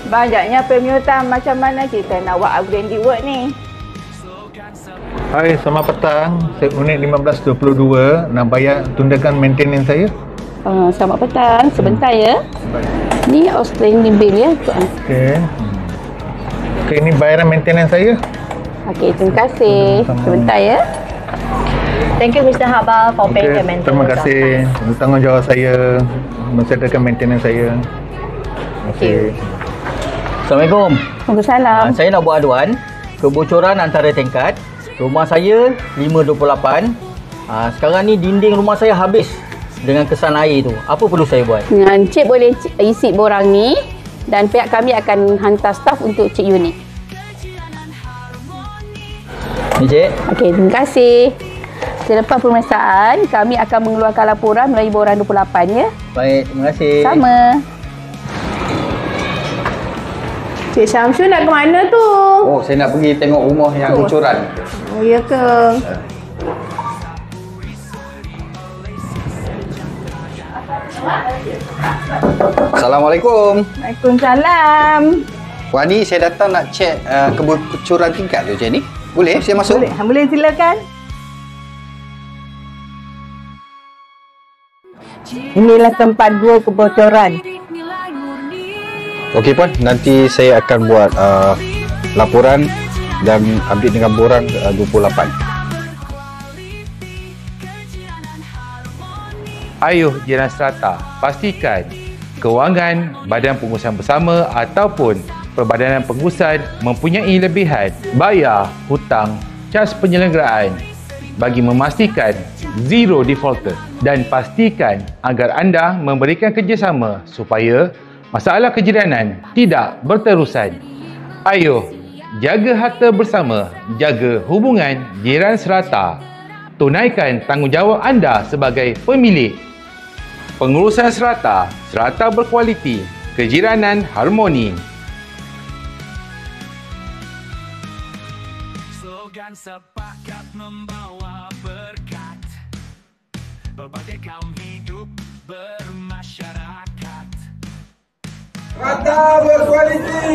Banyaknya permintaan macam mana kita nak buat upgrade work ni. Hai, selamat petang. Saya unit 1522 nak bayar tundakan maintenance saya. Selamat petang. Sebentar ya. Ni outstanding bill ya. Okey, ini bayaran maintenance saya. Okey, terima kasih. Sebentar ya. Thank you Mr. Habal for paying the maintenance. Terima kasih. Tanggungjawab saya mensediakan maintenance saya. Okey. Assalamualaikum. Waalaikumsalam. Saya nak buat aduan kebocoran antara tingkat. Rumah saya 528. Sekarang ni dinding rumah saya habis dengan kesan air tu. Apa perlu saya buat? Encik boleh isi borang ni dan pihak kami akan hantar staf untuk cek unit. Ni cik. Okey, terima kasih. Selepas pemeriksaan, kami akan mengeluarkan laporan melalui borang 28 ya. Baik, terima kasih. Sama. Cik Syamsul nak ke mana tu? Oh, saya nak pergi tengok rumah yang bocoran. Oh, ya ke? Assalamualaikum. Waalaikumsalam. Wah, ni saya datang nak cek kebocoran tingkat tu cik ni. Boleh saya masuk? Boleh silakan. Inilah tempat dua kebocoran. Okey puan, nanti saya akan buat laporan dan update dengan borang 28. Ayuh jiran serata, pastikan kewangan badan pengurusan bersama ataupun perbadanan pengurusan mempunyai lebihan bayar hutang cas penyelenggaraan bagi memastikan zero defaulter, dan pastikan agar anda memberikan kerjasama supaya masalah kejiranan tidak berterusan. Ayuh, jaga harta bersama, jaga hubungan jiran serata. Tunaikan tanggungjawab anda sebagai pemilik. Pengurusan serata, serata berkualiti, kejiranan harmoni. Slogan sepakat membawa berkat, berbagai kaum hidup bermasyarakat. Serata berkualiti.